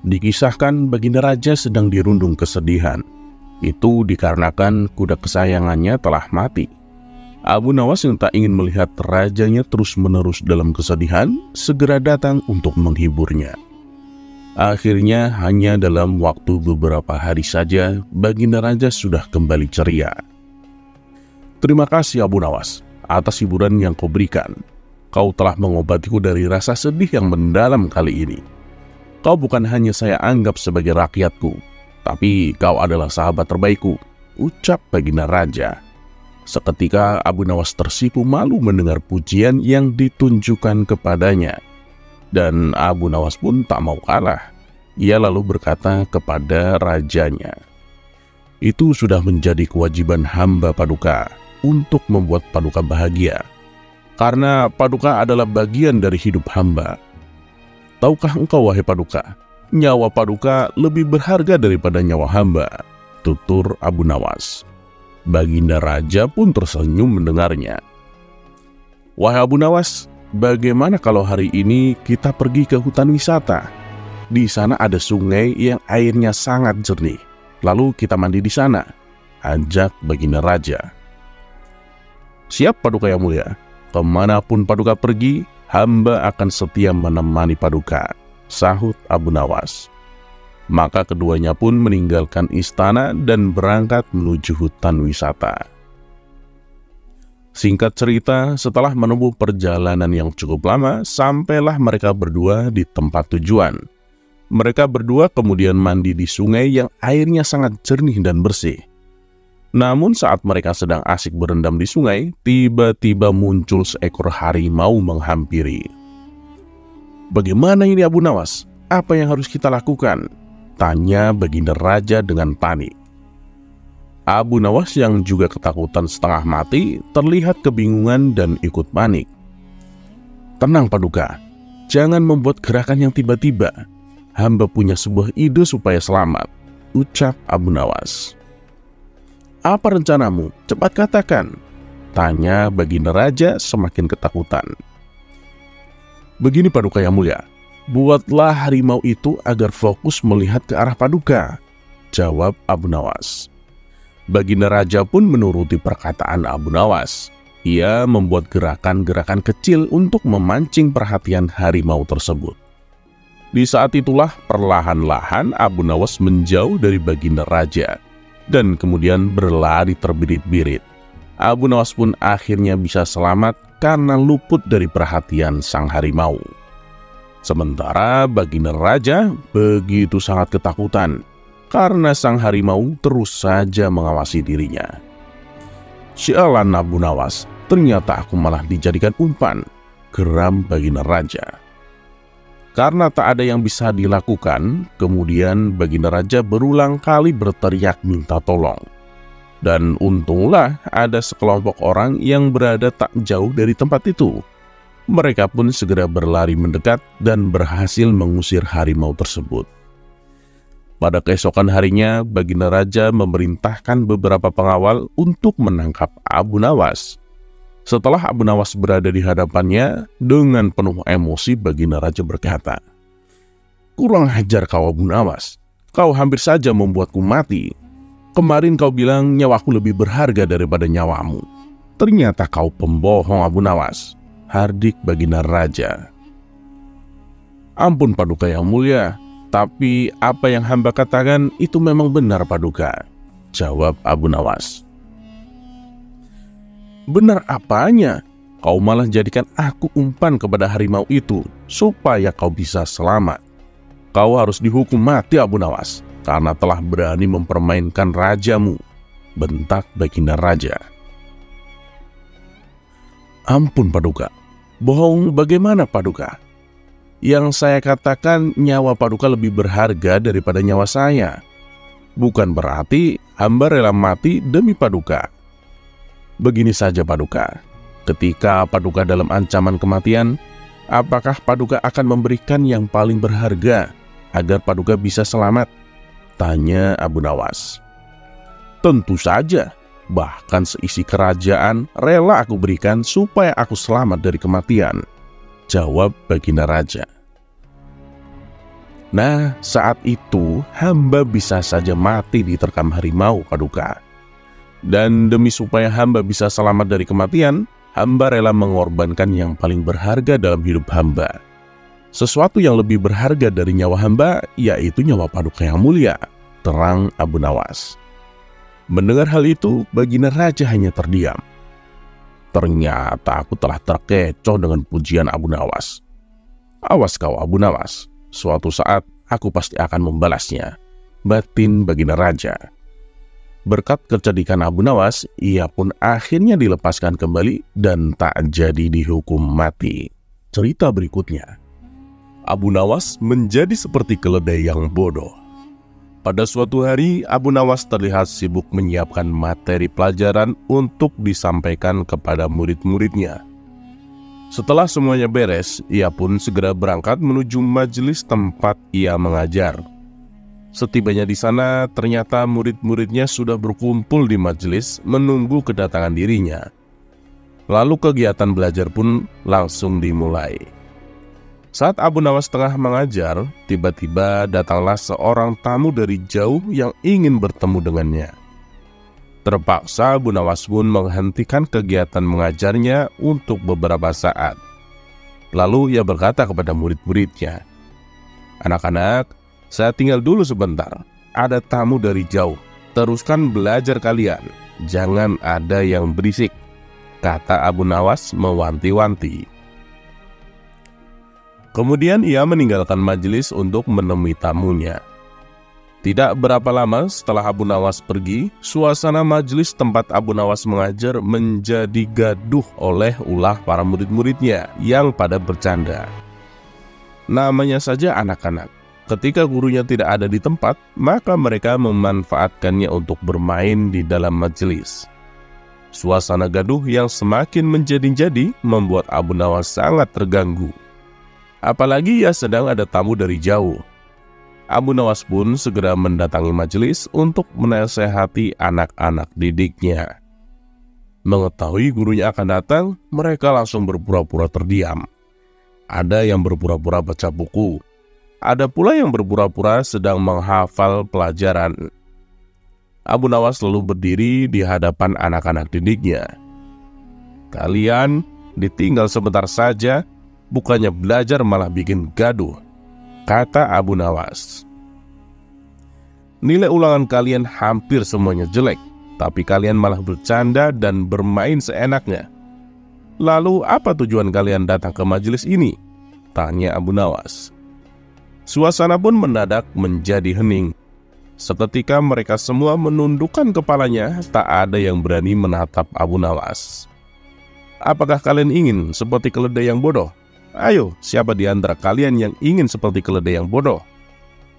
Dikisahkan Baginda Raja sedang dirundung kesedihan. Itu dikarenakan kuda kesayangannya telah mati. Abu Nawas yang tak ingin melihat rajanya terus-menerus dalam kesedihan, segera datang untuk menghiburnya. Akhirnya hanya dalam waktu beberapa hari saja, Baginda Raja sudah kembali ceria. "Terima kasih Abu Nawas atas hiburan yang kau berikan. Kau telah mengobatiku dari rasa sedih yang mendalam kali ini. Kau bukan hanya saya anggap sebagai rakyatku, tapi kau adalah sahabat terbaikku," ucap Baginda Raja. Seketika Abu Nawas tersipu malu mendengar pujian yang ditunjukkan kepadanya. Dan Abu Nawas pun tak mau kalah. Ia lalu berkata kepada rajanya, "Itu sudah menjadi kewajiban hamba Paduka untuk membuat Paduka bahagia. Karena Paduka adalah bagian dari hidup hamba. Tahukah engkau wahai Paduka, nyawa Paduka lebih berharga daripada nyawa hamba," tutur Abu Nawas. Baginda Raja pun tersenyum mendengarnya. "Wahai Abu Nawas, bagaimana kalau hari ini kita pergi ke hutan wisata? Di sana ada sungai yang airnya sangat jernih. Lalu kita mandi di sana," ajak Baginda Raja. "Siap Paduka yang mulia. Kemanapun Paduka pergi, hamba akan setia menemani Paduka," sahut Abu Nawas. Maka keduanya pun meninggalkan istana dan berangkat menuju hutan wisata. Singkat cerita, setelah menempuh perjalanan yang cukup lama, sampailah mereka berdua di tempat tujuan. Mereka berdua kemudian mandi di sungai yang airnya sangat jernih dan bersih. Namun saat mereka sedang asik berendam di sungai, tiba-tiba muncul seekor harimau menghampiri. "Bagaimana ini Abu Nawas? Apa yang harus kita lakukan?" tanya Baginda Raja dengan panik. Abu Nawas yang juga ketakutan setengah mati terlihat kebingungan dan ikut panik. "Tenang Paduka, jangan membuat gerakan yang tiba-tiba. Hamba punya sebuah ide supaya selamat," ucap Abu Nawas. "Apa rencanamu? Cepat katakan," tanya Baginda Raja semakin ketakutan. "Begini Paduka yang mulia, buatlah harimau itu agar fokus melihat ke arah Paduka," jawab Abu Nawas. Baginda Raja pun menuruti perkataan Abu Nawas. Ia membuat gerakan-gerakan kecil untuk memancing perhatian harimau tersebut. Di saat itulah perlahan-lahan Abu Nawas menjauh dari Baginda Raja dan kemudian berlari terbirit-birit. Abu Nawas pun akhirnya bisa selamat karena luput dari perhatian sang harimau. Sementara Baginda Raja begitu sangat ketakutan karena sang harimau terus saja mengawasi dirinya. "Sialan Abu Nawas, ternyata aku malah dijadikan umpan," geram Baginda Raja. Karena tak ada yang bisa dilakukan, kemudian Baginda Raja berulang kali berteriak minta tolong. Dan untunglah ada sekelompok orang yang berada tak jauh dari tempat itu. Mereka pun segera berlari mendekat dan berhasil mengusir harimau tersebut. Pada keesokan harinya, Baginda Raja memerintahkan beberapa pengawal untuk menangkap Abu Nawas. Setelah Abu Nawas berada di hadapannya, dengan penuh emosi Baginda Raja berkata, "Kurang ajar kau Abu Nawas, kau hampir saja membuatku mati. Kemarin kau bilang nyawaku lebih berharga daripada nyawamu. Ternyata kau pembohong Abu Nawas," hardik Baginda Raja. "Ampun Paduka yang mulia, tapi apa yang hamba katakan itu memang benar Paduka," jawab Abu Nawas. "Benar apanya? Kau malah jadikan aku umpan kepada harimau itu supaya kau bisa selamat. Kau harus dihukum mati Abu Nawas karena telah berani mempermainkan rajamu," bentak Baginda Raja. "Ampun Paduka, bohong bagaimana Paduka? Yang saya katakan nyawa Paduka lebih berharga daripada nyawa saya. Bukan berarti hamba rela mati demi Paduka. Begini saja Paduka, ketika Paduka dalam ancaman kematian, apakah Paduka akan memberikan yang paling berharga agar Paduka bisa selamat?" tanya Abu Nawas. "Tentu saja, bahkan seisi kerajaan rela aku berikan supaya aku selamat dari kematian," jawab Baginda Raja. Nah, saat itu hamba bisa saja mati diterkam harimau Paduka. Dan demi supaya hamba bisa selamat dari kematian, hamba rela mengorbankan yang paling berharga dalam hidup hamba. Sesuatu yang lebih berharga dari nyawa hamba, yaitu nyawa Paduka yang mulia, terang Abu Nawas. Mendengar hal itu, Baginda Raja hanya terdiam. Ternyata aku telah terkecoh dengan pujian Abu Nawas. Awas kau Abu Nawas, suatu saat aku pasti akan membalasnya, batin Baginda Raja. Berkat kecerdikan Abu Nawas, ia pun akhirnya dilepaskan kembali dan tak jadi dihukum mati. Cerita berikutnya, Abu Nawas menjadi seperti keledai yang bodoh. Pada suatu hari, Abu Nawas terlihat sibuk menyiapkan materi pelajaran untuk disampaikan kepada murid-muridnya. Setelah semuanya beres, ia pun segera berangkat menuju majelis tempat ia mengajar. Setibanya di sana, ternyata murid-muridnya sudah berkumpul di majelis menunggu kedatangan dirinya. Lalu kegiatan belajar pun langsung dimulai. Saat Abu Nawas tengah mengajar, tiba-tiba datanglah seorang tamu dari jauh yang ingin bertemu dengannya. Terpaksa Abu Nawas pun menghentikan kegiatan mengajarnya untuk beberapa saat. Lalu ia berkata kepada murid-muridnya, "Anak-anak, saya tinggal dulu sebentar. Ada tamu dari jauh. Teruskan belajar kalian. Jangan ada yang berisik," kata Abu Nawas mewanti-wanti. Kemudian ia meninggalkan majelis untuk menemui tamunya. Tidak berapa lama setelah Abu Nawas pergi, suasana majelis tempat Abu Nawas mengajar menjadi gaduh oleh ulah para murid-muridnya yang pada bercanda. Namanya saja anak-anak. Ketika gurunya tidak ada di tempat, maka mereka memanfaatkannya untuk bermain di dalam majelis. Suasana gaduh yang semakin menjadi-jadi membuat Abu Nawas sangat terganggu. Apalagi ia sedang ada tamu dari jauh. Abu Nawas pun segera mendatangi majelis untuk menasehati anak-anak didiknya. Mengetahui gurunya akan datang, mereka langsung berpura-pura terdiam. Ada yang berpura-pura baca buku. Ada pula yang berpura-pura sedang menghafal pelajaran. Abu Nawas lalu berdiri di hadapan anak-anak didiknya. "Kalian ditinggal sebentar saja, bukannya belajar malah bikin gaduh," kata Abu Nawas. "Nilai ulangan kalian hampir semuanya jelek, tapi kalian malah bercanda dan bermain seenaknya. Lalu apa tujuan kalian datang ke majelis ini?" tanya Abu Nawas. Suasana pun mendadak menjadi hening. Seketika mereka semua menundukkan kepalanya, tak ada yang berani menatap Abu Nawas. "Apakah kalian ingin seperti keledai yang bodoh? Ayo, siapa di antara kalian yang ingin seperti keledai yang bodoh?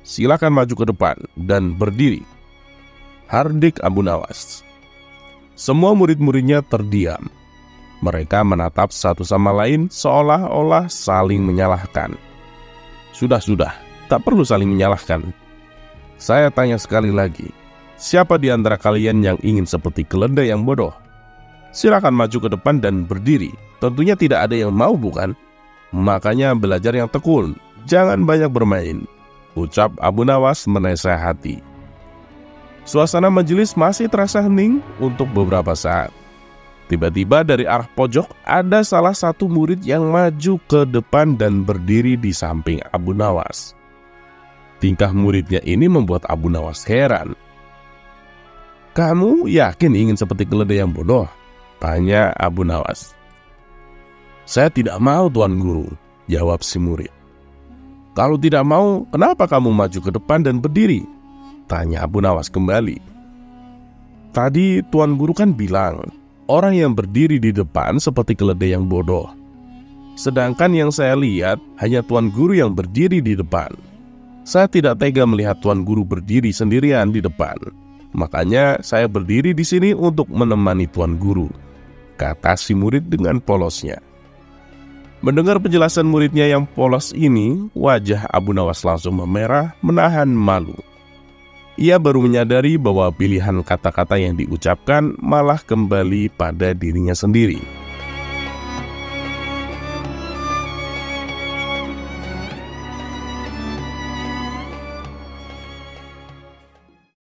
Silakan maju ke depan dan berdiri," hardik Abu Nawas. Semua murid-muridnya terdiam. Mereka menatap satu sama lain seolah-olah saling menyalahkan. Sudah, tak perlu saling menyalahkan. Saya tanya sekali lagi, siapa di antara kalian yang ingin seperti keledai yang bodoh? Silakan maju ke depan dan berdiri. Tentunya tidak ada yang mau, bukan? Makanya belajar yang tekun, jangan banyak bermain, ucap Abu Nawas menasehati. Suasana majelis masih terasa hening untuk beberapa saat. Tiba-tiba dari arah pojok ada salah satu murid yang maju ke depan dan berdiri di samping Abu Nawas. Tingkah muridnya ini membuat Abu Nawas heran. "Kamu yakin ingin seperti keledai yang bodoh?" tanya Abu Nawas. "Saya tidak mau, Tuan Guru," jawab si murid. "Kalau tidak mau, kenapa kamu maju ke depan dan berdiri?" tanya Abu Nawas kembali. "Tadi Tuan Guru kan bilang, orang yang berdiri di depan seperti keledai yang bodoh. Sedangkan yang saya lihat hanya Tuan Guru yang berdiri di depan. Saya tidak tega melihat Tuan Guru berdiri sendirian di depan. Makanya saya berdiri di sini untuk menemani Tuan Guru," kata si murid dengan polosnya. Mendengar penjelasan muridnya yang polos ini, wajah Abu Nawas langsung memerah, menahan malu. Ia baru menyadari bahwa pilihan kata-kata yang diucapkan malah kembali pada dirinya sendiri.